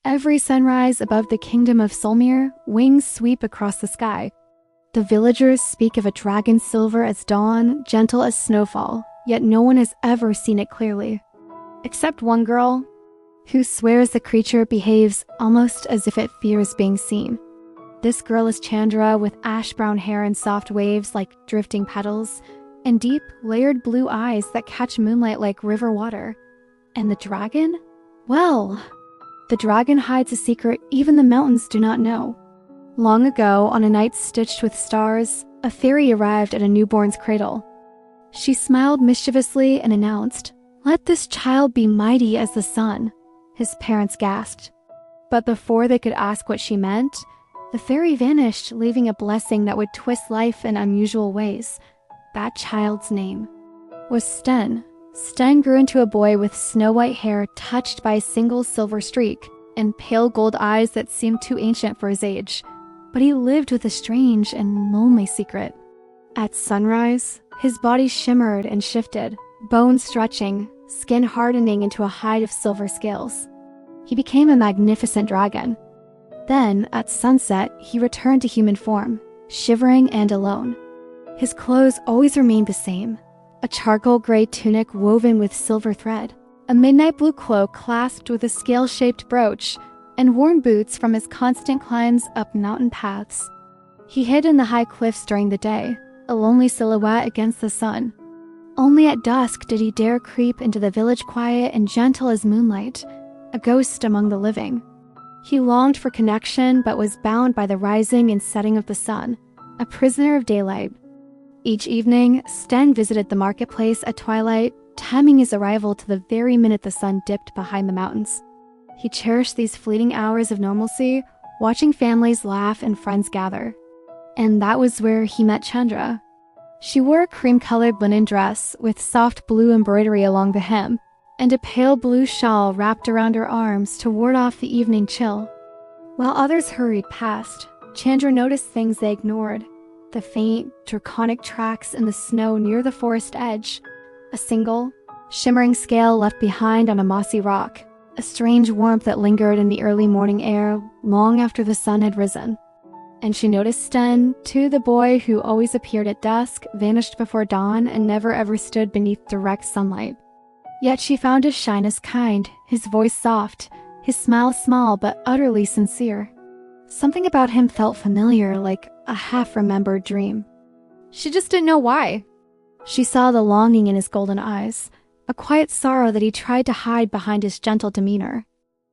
Every sunrise above the kingdom of Solmir, wings sweep across the sky. The villagers speak of a dragon silver as dawn, gentle as snowfall, yet no one has ever seen it clearly. Except one girl, who swears the creature behaves almost as if it fears being seen. This girl is Chandra, with ash-brown hair and soft waves like drifting petals, and deep, layered blue eyes that catch moonlight like river water. And the dragon? Well, the dragon hides a secret even the mountains do not know. Long ago, on a night stitched with stars, a fairy arrived at a newborn's cradle. She smiled mischievously and announced, "Let this child be mighty as the sun." His parents gasped. But before they could ask what she meant, the fairy vanished, leaving a blessing that would twist life in unusual ways. That child's name was Sten. Sten grew into a boy with snow-white hair touched by a single silver streak and pale gold eyes that seemed too ancient for his age. But he lived with a strange and lonely secret. At sunrise, his body shimmered and shifted, bones stretching, skin hardening into a hide of silver scales. He became a magnificent dragon. Then, at sunset, he returned to human form, shivering and alone. His clothes always remained the same, a charcoal gray tunic woven with silver thread, a midnight blue cloak clasped with a scale-shaped brooch, and worn boots from his constant climbs up mountain paths. He hid in the high cliffs during the day, a lonely silhouette against the sun. Only at dusk did he dare creep into the village quiet and gentle as moonlight, a ghost among the living. He longed for connection but was bound by the rising and setting of the sun, a prisoner of daylight. Each evening, Sten visited the marketplace at twilight, timing his arrival to the very minute the sun dipped behind the mountains. He cherished these fleeting hours of normalcy, watching families laugh and friends gather. And that was where he met Chandra. She wore a cream-colored linen dress with soft blue embroidery along the hem, and a pale blue shawl wrapped around her arms to ward off the evening chill. While others hurried past, Chandra noticed things they ignored: the faint, draconic tracks in the snow near the forest edge, a single, shimmering scale left behind on a mossy rock, a strange warmth that lingered in the early morning air long after the sun had risen. And she noticed Sten, too, the boy who always appeared at dusk, vanished before dawn, and never ever stood beneath direct sunlight. Yet she found his shyness kind, his voice soft, his smile small but utterly sincere. Something about him felt familiar, like a half-remembered dream. She just didn't know why. She saw the longing in his golden eyes, a quiet sorrow that he tried to hide behind his gentle demeanor.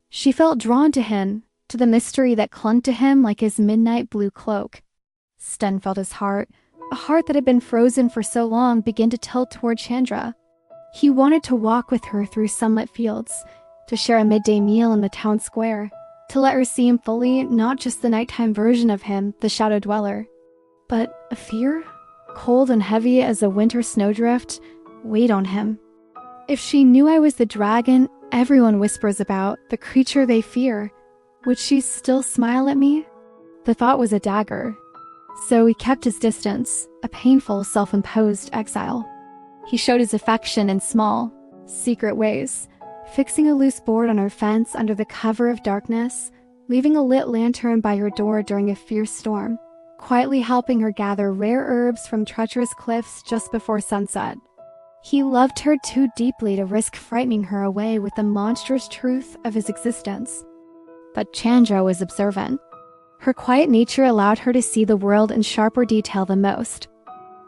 She felt drawn to him, to the mystery that clung to him like his midnight blue cloak. Sten felt his heart, a heart that had been frozen for so long, begin to tilt toward Chandra. He wanted to walk with her through sunlit fields, to share a midday meal in the town square, to let her see him fully, not just the nighttime version of him, the shadow dweller. But a fear, cold and heavy as a winter snowdrift, weighed on him. If she knew I was the dragon everyone whispers about, the creature they fear, would she still smile at me? The thought was a dagger. So he kept his distance, a painful, self-imposed exile. He showed his affection in small, secret ways, fixing a loose board on her fence under the cover of darkness, leaving a lit lantern by her door during a fierce storm, quietly helping her gather rare herbs from treacherous cliffs just before sunset. He loved her too deeply to risk frightening her away with the monstrous truth of his existence. But Chandra was observant. Her quiet nature allowed her to see the world in sharper detail than most.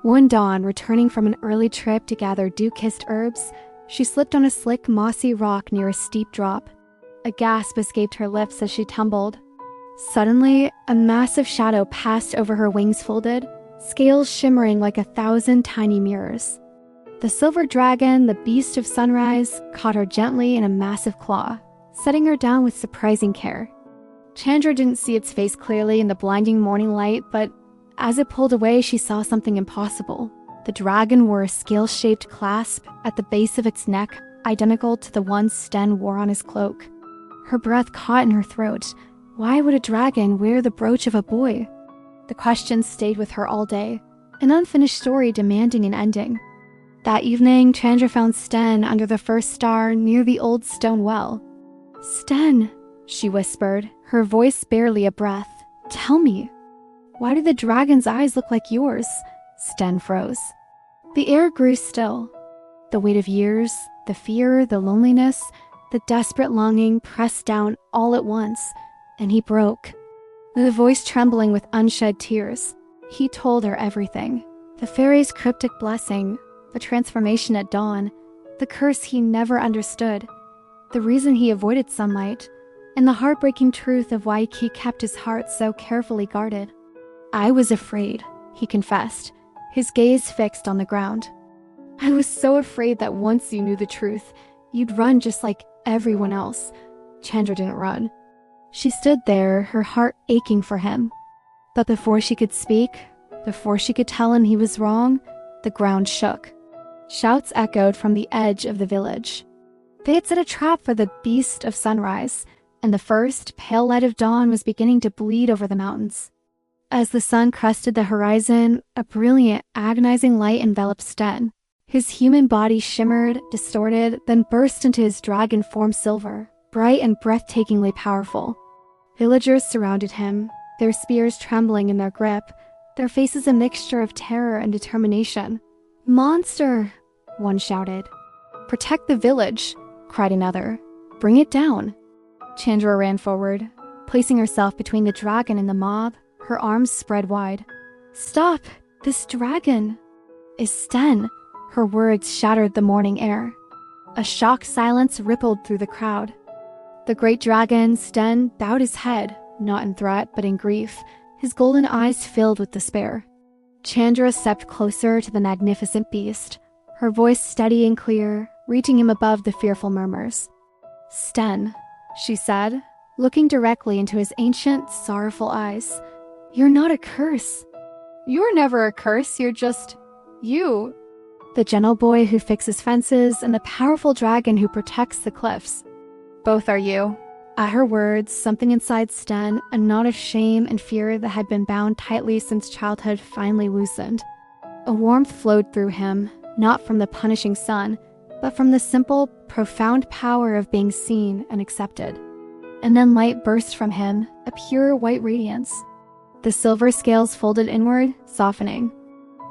One dawn, returning from an early trip to gather dew-kissed herbs, she slipped on a slick, mossy rock near a steep drop. A gasp escaped her lips as she tumbled. Suddenly, a massive shadow passed over her wings folded, scales shimmering like 1,000 tiny mirrors. The silver dragon, the beast of sunrise, caught her gently in a massive claw, setting her down with surprising care. Chandra didn't see its face clearly in the blinding morning light, but as it pulled away, she saw something impossible. The dragon wore a scale-shaped clasp at the base of its neck, identical to the one Sten wore on his cloak. Her breath caught in her throat. Why would a dragon wear the brooch of a boy? The question stayed with her all day, an unfinished story demanding an ending. That evening, Chandra found Sten under the first star near the old stone well. "Sten," she whispered, her voice barely a breath. "Tell me, why do the dragon's eyes look like yours?" Sten froze. The air grew still. The weight of years, the fear, the loneliness, the desperate longing pressed down all at once, and he broke. The voice trembling with unshed tears, he told her everything. The fairy's cryptic blessing, the transformation at dawn, the curse he never understood, the reason he avoided sunlight, and the heartbreaking truth of why he kept his heart so carefully guarded. "I was afraid," he confessed, his gaze fixed on the ground. "I was so afraid that once you knew the truth, you'd run just like everyone else." Chandra didn't run. She stood there, her heart aching for him. But before she could speak, before she could tell him he was wrong, the ground shook. Shouts echoed from the edge of the village. They had set a trap for the beast of sunrise, and the first pale light of dawn was beginning to bleed over the mountains. As the sun crested the horizon, a brilliant, agonizing light enveloped Sten. His human body shimmered, distorted, then burst into his dragon form silver, bright and breathtakingly powerful. Villagers surrounded him, their spears trembling in their grip, their faces a mixture of terror and determination. "Monster!" one shouted. "Protect the village!" cried another. "Bring it down!" Chandra ran forward, placing herself between the dragon and the mob, her arms spread wide. "Stop! This dragon is Sten!" Her words shattered the morning air. A shocked silence rippled through the crowd. The great dragon, Sten, bowed his head, not in threat but in grief, his golden eyes filled with despair. Chandra stepped closer to the magnificent beast, her voice steady and clear, reaching him above the fearful murmurs. "Sten," she said, looking directly into his ancient, sorrowful eyes, "you're not a curse. You're never a curse, you're just you. The gentle boy who fixes fences and the powerful dragon who protects the cliffs. Both are you." At her words, something inside Sten, a knot of shame and fear that had been bound tightly since childhood, finally loosened. A warmth flowed through him, not from the punishing sun, but from the simple, profound power of being seen and accepted. And then light burst from him, a pure white radiance. The silver scales folded inward, softening.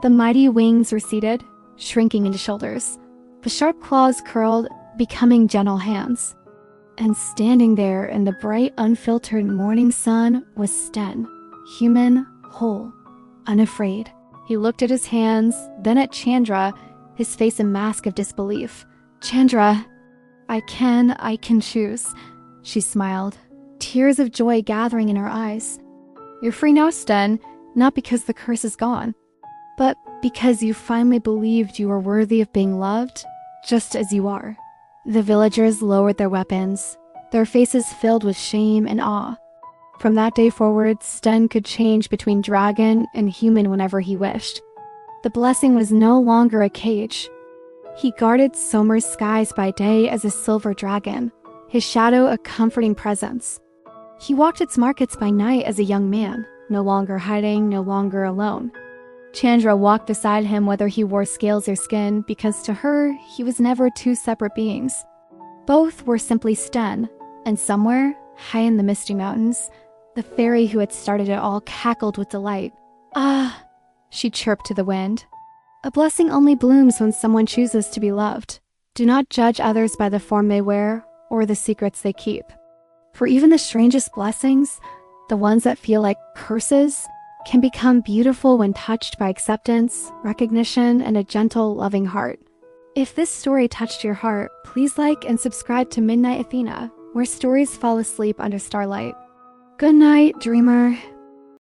The mighty wings receded, shrinking into shoulders. The sharp claws curled, becoming gentle hands. And standing there in the bright, unfiltered morning sun was Sten, human, whole, unafraid. He looked at his hands, then at Chandra, his face a mask of disbelief. "Chandra, I can choose," she smiled, tears of joy gathering in her eyes. "You're free now, Sten, not because the curse is gone, but because you finally believed you were worthy of being loved, just as you are." The villagers lowered their weapons, their faces filled with shame and awe. From that day forward, Sten could change between dragon and human whenever he wished. The blessing was no longer a cage. He guarded Somer's skies by day as a silver dragon, his shadow a comforting presence. He walked its markets by night as a young man, no longer hiding, no longer alone. Chandra walked beside him whether he wore scales or skin, because to her, he was never two separate beings. Both were simply Sten, and somewhere, high in the misty mountains, the fairy who had started it all cackled with delight. "Ah," she chirped to the wind. "A blessing only blooms when someone chooses to be loved. Do not judge others by the form they wear or the secrets they keep. For even the strangest blessings, the ones that feel like curses, can become beautiful when touched by acceptance, recognition, and a gentle, loving heart." If this story touched your heart, please like and subscribe to Midnight Athena, where stories fall asleep under starlight. Good night, dreamer.